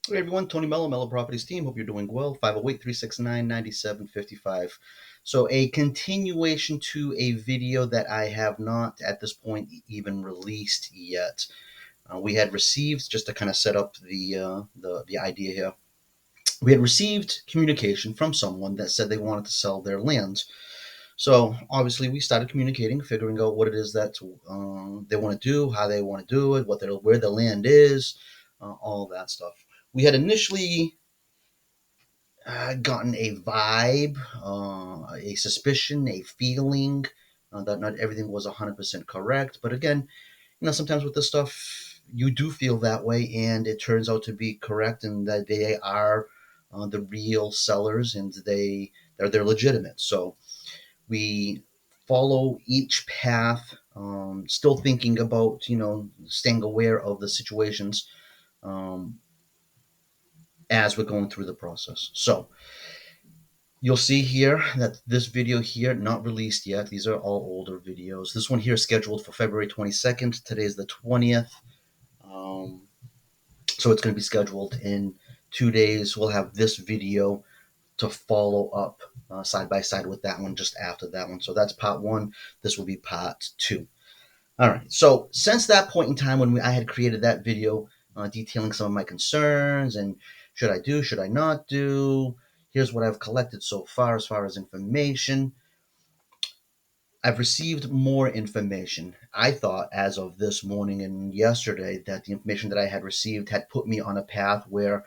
Hey everyone, Tony Mello, Mello Properties team. Hope you're doing well. 508-369-9755. So a continuation to a video that I have not at this point even released yet. We had received, just to kind of set up the idea here, we had received communication from someone that said they wanted to sell their land. So obviously we started communicating, figuring out what it is that they want to do, how they want to do it, where the land is, all that stuff. We had initially gotten a vibe, a suspicion, a feeling that not everything was 100% correct. But again, sometimes with this stuff, you do feel that way, and it turns out to be correct, and that they are the real sellers, and they're legitimate. So we follow each path, still thinking about staying aware of the situations um, as we're going through the process. So you'll see here that this video here, not released yet. These are all older videos. This one here is scheduled for February 22nd. Today is the 20th. Um, so it's going to be scheduled in 2 days. We'll have this video to follow up side by side with that one just after that one. So that's part one. This will be part two. All right. So since that point in time when I had created that video detailing some of my concerns and should I not do, here's what I've collected so far as information. I've received more information. I thought as of this morning and yesterday that the information that I had received had put me on a path where,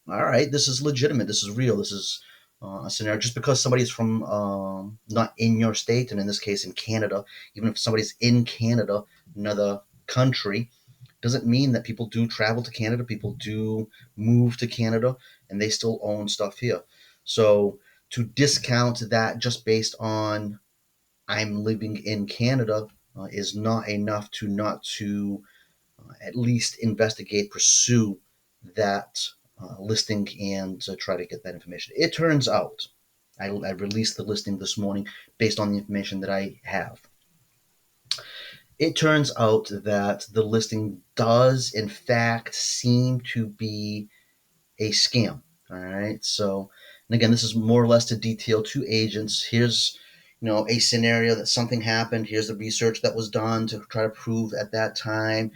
all right, this is legitimate, this is real, this is a scenario. Just because somebody's from not in your state, and in this case in Canada, even if somebody's in Canada, another country, doesn't mean that people do travel to Canada, people do move to Canada, and they still own stuff here. So to discount that just based on I'm living in Canada is not enough to not to at least investigate, pursue that listing and try to get that information. It turns out I released the listing this morning based on the information that I have. It turns out that the listing does, in fact, seem to be a scam. All right. So, and again, this is more or less to detail to agents. Here's, a scenario that something happened. Here's the research that was done to try to prove at that time,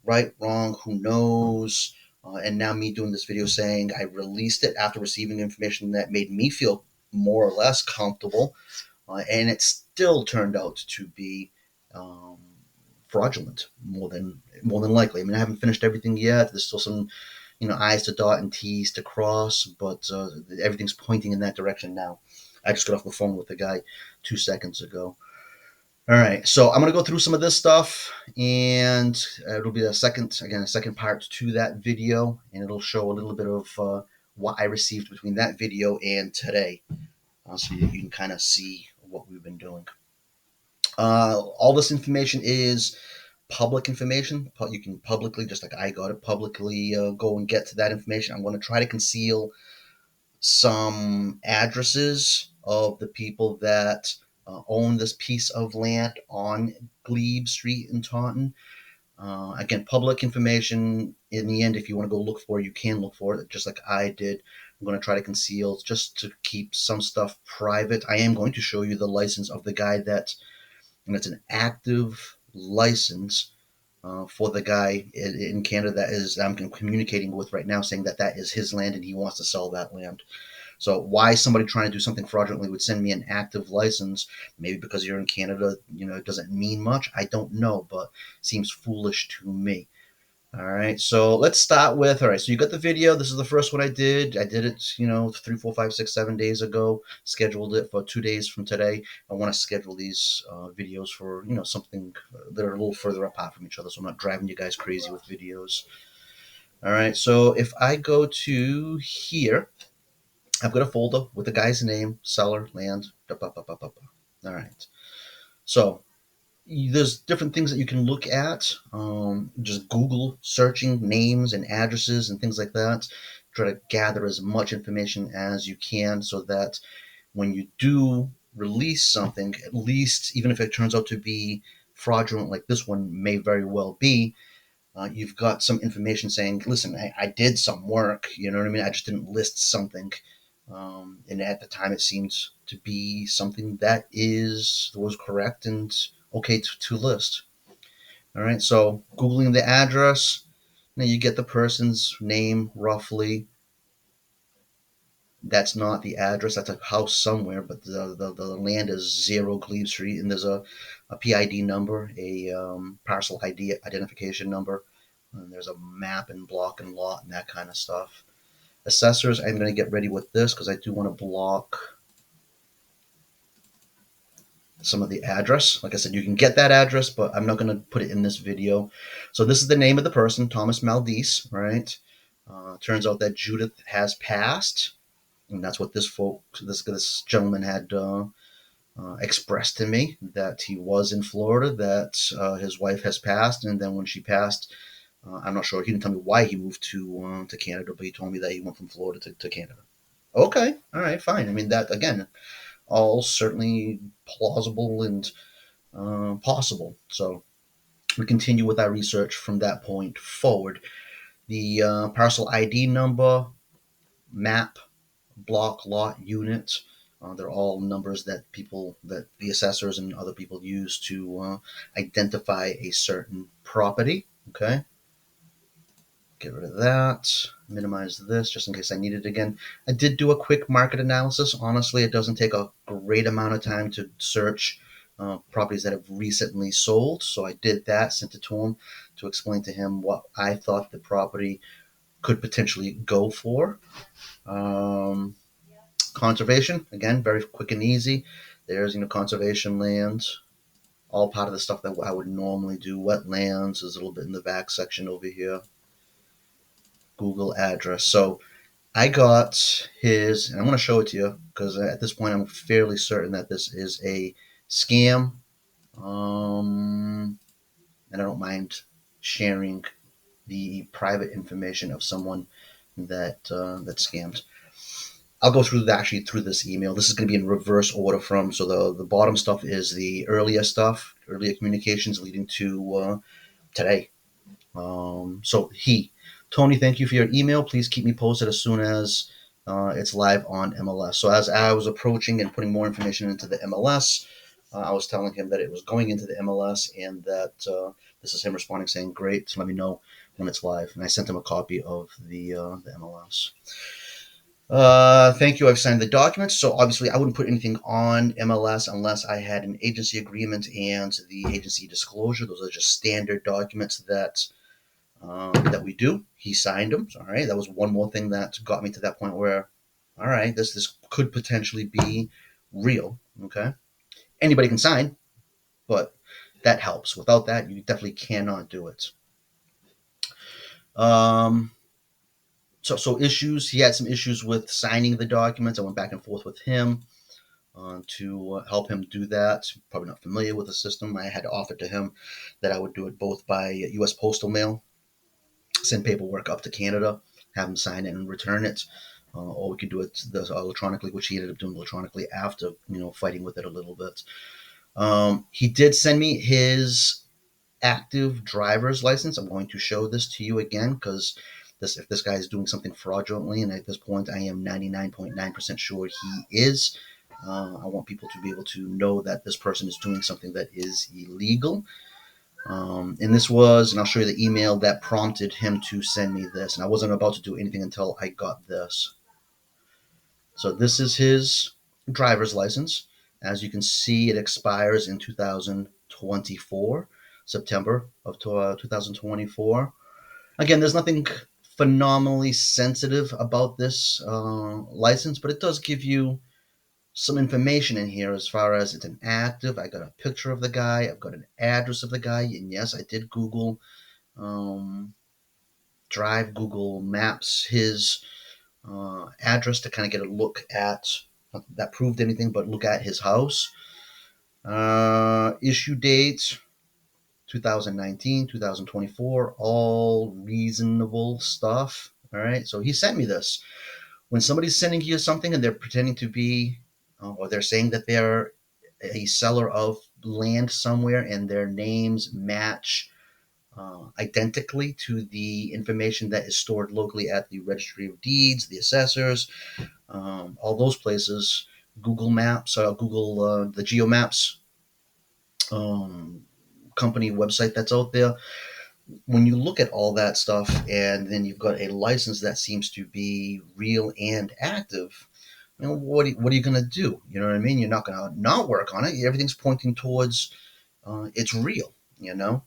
right, wrong, who knows. And now me doing this video saying I released it after receiving information that made me feel more or less comfortable. And it still turned out to be um, fraudulent, more than likely. I mean, I haven't finished everything yet. There's still some I's to dot and T's to cross, but everything's pointing in that direction now. I just got off the phone with the guy 2 seconds ago. All right, so I'm gonna go through some of this stuff, and it'll be a second part to that video, and it'll show a little bit of what I received between that video and today, so you can kind of see what we've been doing. All this information is public information. You can publicly, just like I got it, publicly go and get to that information. I'm going to try to conceal some addresses of the people that own this piece of land on Glebe Street in Taunton. Again, public information. In the end, if you want to go look for it, you can look for it, just like I did. I'm going to try to conceal just to keep some stuff private. I am going to show you the license of the guy and it's an active license for the guy in Canada that is I'm communicating with right now, saying that that is his land and he wants to sell that land. So why somebody trying to do something fraudulently would send me an active license? Maybe because you're in Canada, it doesn't mean much. I don't know, but seems foolish to me. All right, so let's start with, all right, so you got the video. This is the first one I did. I did it, 3, 4, 5, 6, 7 days ago, scheduled it for 2 days from today. I want to schedule these videos for, something that are a little further apart from each other, so I'm not driving you guys crazy with videos. All right, so if I go to here, I've got a folder with the guy's name, seller, land, All right, so there's different things that you can look at. Just Google searching names and addresses and things like that. Try to gather as much information as you can so that when you do release something, at least even if it turns out to be fraudulent, like this one may very well be, You've got some information saying, listen, I did some work, you know what I mean? I just didn't list something. And at the time, it seemed to be something that was correct and okay to list. All right, so Googling the address, now you get the person's name roughly. That's not the address. That's a house somewhere, but the land is 0 Glebe Street, and there's a PID number, a parcel ID identification number. And there's a map and block and lot and that kind of stuff. Assessors, I'm going to get ready with this because I do want to block some of the address. Like I said, you can get that address, but I'm not going to put it in this video. So this is the name of the person, Thomas Maldice, right? Turns out that Judith has passed, and that's what this gentleman had expressed to me, that he was in Florida, that his wife has passed, and then when she passed, I'm not sure. He didn't tell me why he moved to Canada, but he told me that he went from Florida to Canada. Okay, all right, fine. I mean, that again, all certainly plausible and possible. So we continue with our research from that point forward. The parcel ID number, map, block, lot, unit. They're all numbers that the assessors and other people use to identify a certain property. Okay, get rid of that. Minimize this just in case I need it again. I did do a quick market analysis. Honestly, it doesn't take a great amount of time to search properties that have recently sold. So I did that, sent it to him to explain to him what I thought the property could potentially go for. Um, Conservation, again, very quick and easy. There's conservation lands, all part of the stuff that I would normally do. Wetlands, there's a little bit in the back section over here. Google address. So I got his, and I'm going to show it to you because at this point I'm fairly certain that this is a scam. And I don't mind sharing the private information of someone that scams. I'll go through through this email. This is going to be in reverse order from, so the bottom stuff is the earlier stuff, earlier communications leading to today. Tony, thank you for your email. Please keep me posted as soon as it's live on MLS. So as I was approaching and putting more information into the MLS, I was telling him that it was going into the MLS and that this is him responding saying, great, so let me know when it's live. And I sent him a copy of the MLS. Thank you. I've signed the documents. So obviously, I wouldn't put anything on MLS unless I had an agency agreement and the agency disclosure. Those are just standard documents that we do. He signed them. All right. That was one more thing that got me to that point where, all right, this could potentially be real. Okay. Anybody can sign, but that helps. Without that, you definitely cannot do it. So issues. He had some issues with signing the documents. I went back and forth with him to help him do that. Probably not familiar with the system. I had offered to him that I would do it both by U.S. postal mail, send paperwork up to Canada, have him sign it and return it, or we could do it electronically, which he ended up doing electronically after fighting with it a little bit. He did send me his active driver's license. I'm going to show this to you again because if this guy is doing something fraudulently, and at this point I am 99.9% sure he is, I want people to be able to know that this person is doing something that is illegal. And I'll show you the email that prompted him to send me this. And I wasn't about to do anything until I got this. So this is his driver's license. As you can see, it expires in 2024, September of 2024. Again, there's nothing phenomenally sensitive about this license, but it does give you some information in here as far as it's an active. I got a picture of the guy. I've got an address of the guy. And yes, I did Google Drive, Google Maps, his address to kind of get a look at, not that proved anything, but look at his house. Issue date 2019, 2024, all reasonable stuff. All right, so he sent me this. When somebody's sending you something and they're pretending to be, or they're saying that they're a seller of land somewhere and their names match identically to the information that is stored locally at the Registry of Deeds, the assessors, all those places. Google Maps, Google the GeoMaps um, company website that's out there. When you look at all that stuff, and then you've got a license that seems to be real and active, what are you going to do? You know what I mean? You're not going to not work on it. Everything's pointing towards it's real. You know.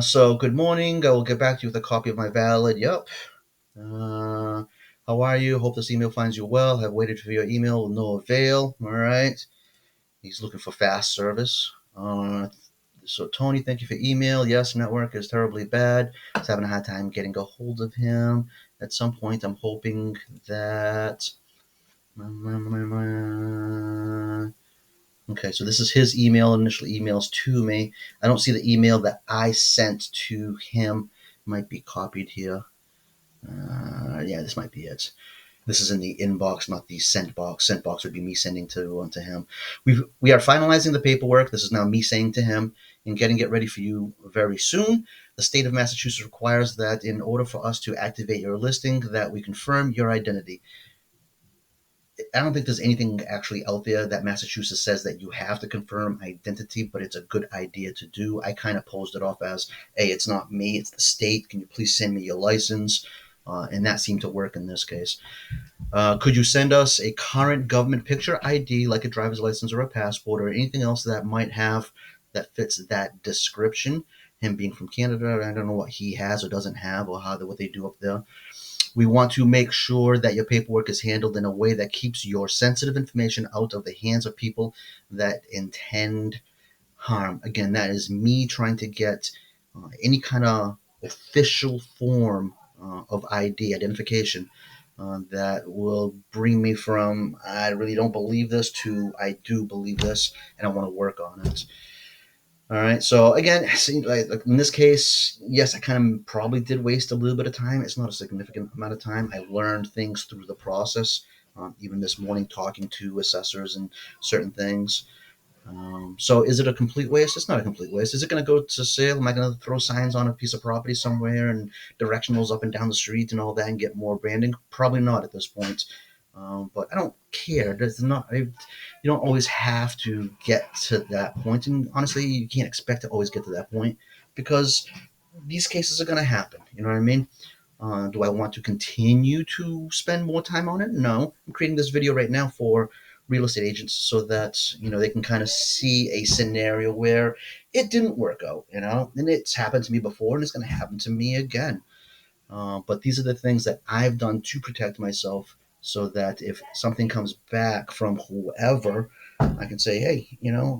So good morning. I will get back to you with a copy of my valid. Yep. Uh, how are you? Hope this email finds you well. Have waited for your email with no avail. All right. He's looking for fast service. So Tony, thank you for email. Yes, network is terribly bad. I was having a hard time getting a hold of him. At some point, I'm hoping that. Okay, so this is his email, initial emails to me. I don't see the email that I sent to him. Might be copied here. Yeah, this might be it. This is in the inbox, not the sent box. Sent box would be me sending to him. We are finalizing the paperwork. This is now me saying to him and getting it ready for you very soon. The state of Massachusetts requires that in order for us to activate your listing, that we confirm your identity. I don't think there's anything actually out there that Massachusetts says that you have to confirm identity, but it's a good idea to do. I kind of posed it off as, hey, it's not me, it's the state. Can you please send me your license? And that seemed to work in this case. Could you send us a current government picture ID, like a driver's license or a passport, or anything else that might have that fits that description? Him being from Canada, I don't know what he has or doesn't have, or what they do up there. We want to make sure that your paperwork is handled in a way that keeps your sensitive information out of the hands of people that intend harm. Again, that is me trying to get any kind of official form of ID, identification, that will bring me from I really don't believe this to I do believe this and I want to work on it. All right. So again, like in this case, yes, I kind of probably did waste a little bit of time. It's not a significant amount of time. I learned things through the process. Even this morning, talking to assessors and certain things. So is it a complete waste? It's not a complete waste. Is it going to go to sale? Am I going to throw signs on a piece of property somewhere and directionals up and down the street and all that and get more branding? Probably not at this point. But I don't care. There's not. You don't always have to get to that point, and honestly, you can't expect to always get to that point because these cases are going to happen. You know what I mean? Do I want to continue to spend more time on it? No. I'm creating this video right now for real estate agents so that they can kind of see a scenario where it didn't work out, and it's happened to me before and it's going to happen to me again. But these are the things that I've done to protect myself so that if something comes back from whoever, I can say, hey,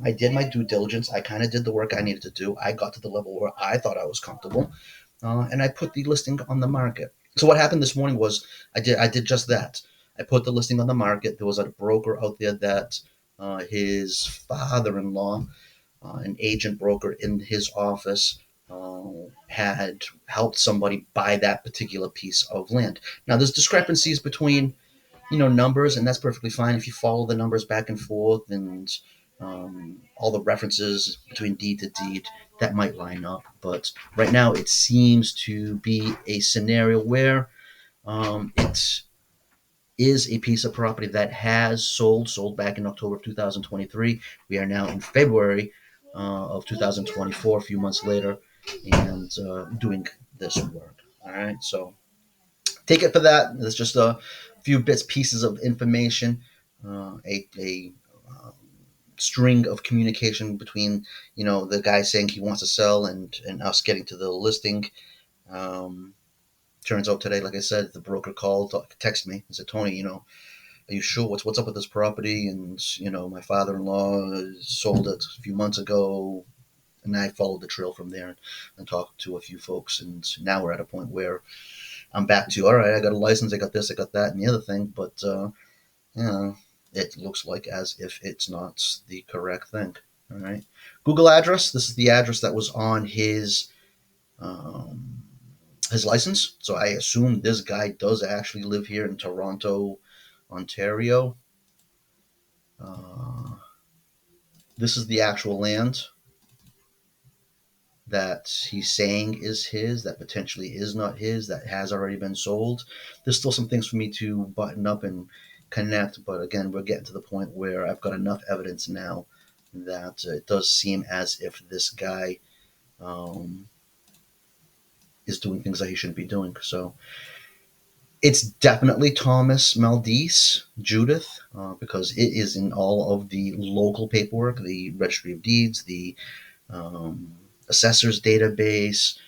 I did my due diligence. I kind of did the work I needed to do. I got to the level where I thought I was comfortable, and I put the listing on the market. So what happened this morning was I did just that. I put the listing on the market. There was a broker out there that his father-in-law, an agent broker in his office, had helped somebody buy that particular piece of land. Now, there's discrepancies between numbers, and that's perfectly fine if you follow the numbers back and forth and all the references between deed to deed that might line up. But right now, it seems to be a scenario where it is a piece of property that has sold back in October of 2023. We are now in February of 2024, a few months later, and doing this work. All right, so take it for that. It's just a few bits, pieces of information, a string of communication between the guy saying he wants to sell and us getting to the listing. Um, Turns out today, like I said, the broker called, texted me, and said, Tony, are you sure what's up with this property? And my father-in-law sold it a few months ago, and I followed the trail from there and talked to a few folks, and now we're at a point where I'm back to all right. I got a license, I got this, I got that, and the other thing, but you know, it looks like as if it's not the correct thing. All right, Google address. This is the address that was on um, his license. So I assume this guy does actually live here in Toronto, Ontario. Uh, this is the actual land. that he's saying is his, that potentially is not his, that has already been sold. There's still some things for me to button up and connect, but again, we're getting to the point where I've got enough evidence now that it does seem as if this guy um, is doing things that he shouldn't be doing. So it's definitely Thomas Maldice, Judith, because it is in all of the local paperwork, the Registry of Deeds, the um, assessor's database,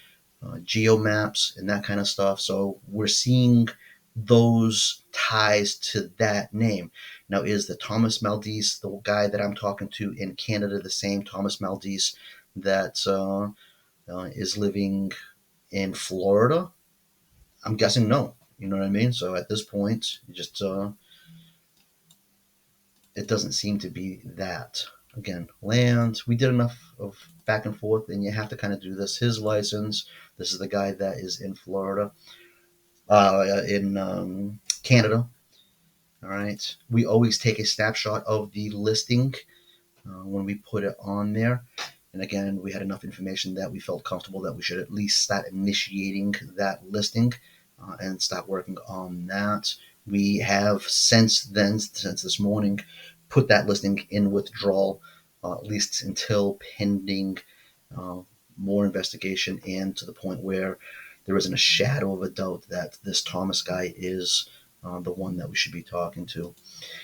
geomaps, and that kind of stuff. So we're seeing those ties to that name. Now, is the Thomas Maldice the guy that I'm talking to in Canada the same Thomas Maldice that is living in Florida? I'm guessing no. You know what I mean? So at this point, it doesn't seem to be that. Again, land. We did enough of back and forth, and you have to kind of do this. His license. This is the guy that is in Florida, in Canada. All right. We always take a snapshot of the listing when we put it on there. And again, we had enough information that we felt comfortable that we should at least start initiating that listing and start working on that. We have since then, since this morning, put that listing in withdrawal, at least until pending uh, more investigation and to the point where there isn't a shadow of a doubt that this Thomas guy is the one that we should be talking to.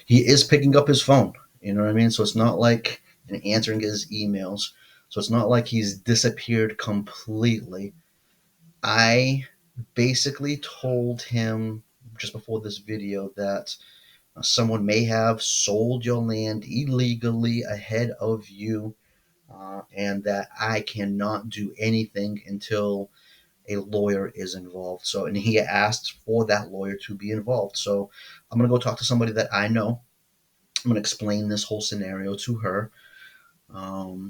He is picking up his phone. You know what I mean? So it's not like and answering his emails. So it's not like he's disappeared completely. I basically told him just before this video that someone may have sold your land illegally ahead of you, and that I cannot do anything until a lawyer is involved. So, and he asked for that lawyer to be involved. So, I'm going to go talk to somebody that I know. I'm going to explain this whole scenario to her,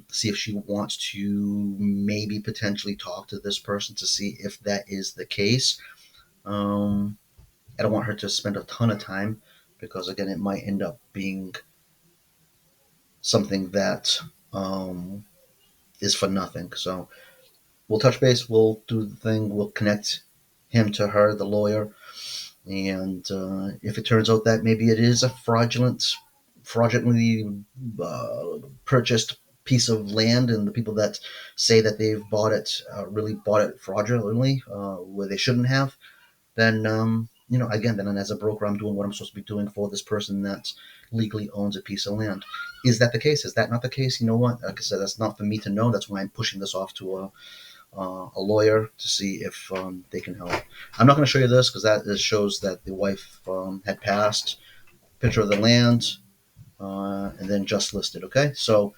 see if she wants to maybe potentially talk to this person to see if that is the case. Um, I don't want her to spend a ton of time because, again, it might end up being something that is for nothing. So we'll touch base, we'll do the thing, we'll connect him to her, the lawyer, and if it turns out that maybe it is a fraudulently purchased piece of land, and the people that say that they've bought it really bought it fraudulently where they shouldn't have, then again, then as a broker, I'm doing what I'm supposed to be doing for this person that legally owns a piece of land. Is that the case? Is that not the case? You know what? Like I said, that's not for me to know. That's why I'm pushing this off to a lawyer to see if they can help. I'm not going to show you this because that shows that the wife had passed. Picture of the land, and then just listed. Okay, so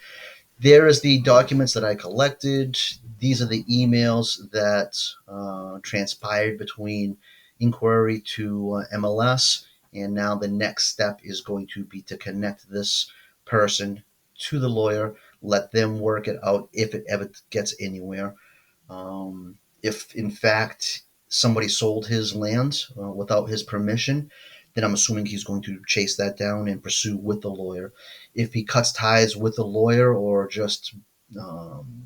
there is the documents that I collected. These are the emails that transpired between inquiry to MLS, and now the next step is going to be to connect this person to the lawyer, let them work it out if it ever gets anywhere. If in fact somebody sold his land without his permission, then I'm assuming he's going to chase that down and pursue with the lawyer. If he cuts ties with the lawyer or just um,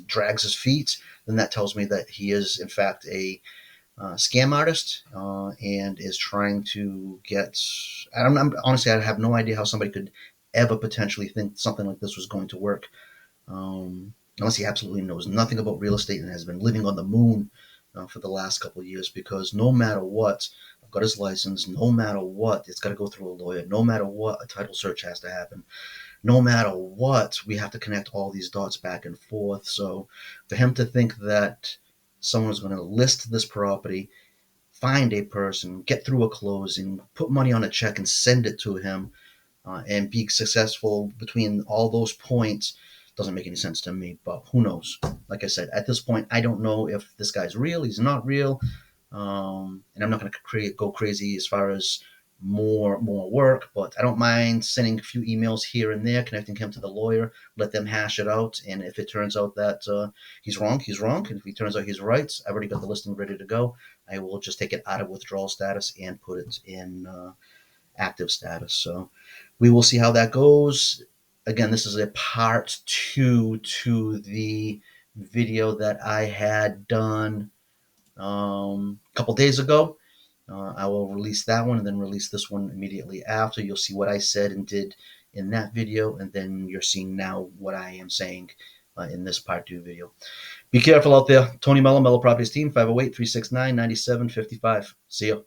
drags his feet, then that tells me that he is in fact a scam artist and is trying to get. Honestly, I have no idea how somebody could ever potentially think something like this was going to work unless he absolutely knows nothing about real estate and has been living on the moon for the last couple of years. Because no matter what, I've got his license. No matter what, it's got to go through a lawyer. No matter what, a title search has to happen. No matter what, we have to connect all these dots back and forth. So for him to think that someone is going to list this property, find a person, get through a closing, put money on a check, and send it to him and be successful between all those points doesn't make any sense to me. But who knows? Like I said, at this point, I don't know if this guy's real. He's not real, and I'm not going to go crazy as far as more work. But I don't mind sending a few emails here and there, connecting him to the lawyer, let them hash it out. And if it turns out that he's wrong, he's wrong. And if he turns out he's right, I've already got the listing ready to go. I will just take it out of withdrawal status and put it in active status. So we will see how that goes. Again, this is a part two to the video that I had done a couple days ago. I will release that one and then release this one immediately after. You'll see what I said and did in that video, and then you're seeing now what I am saying in this part two video. Be careful out there. Tony Mello, Mello Properties Team, 508 369 9755. See you.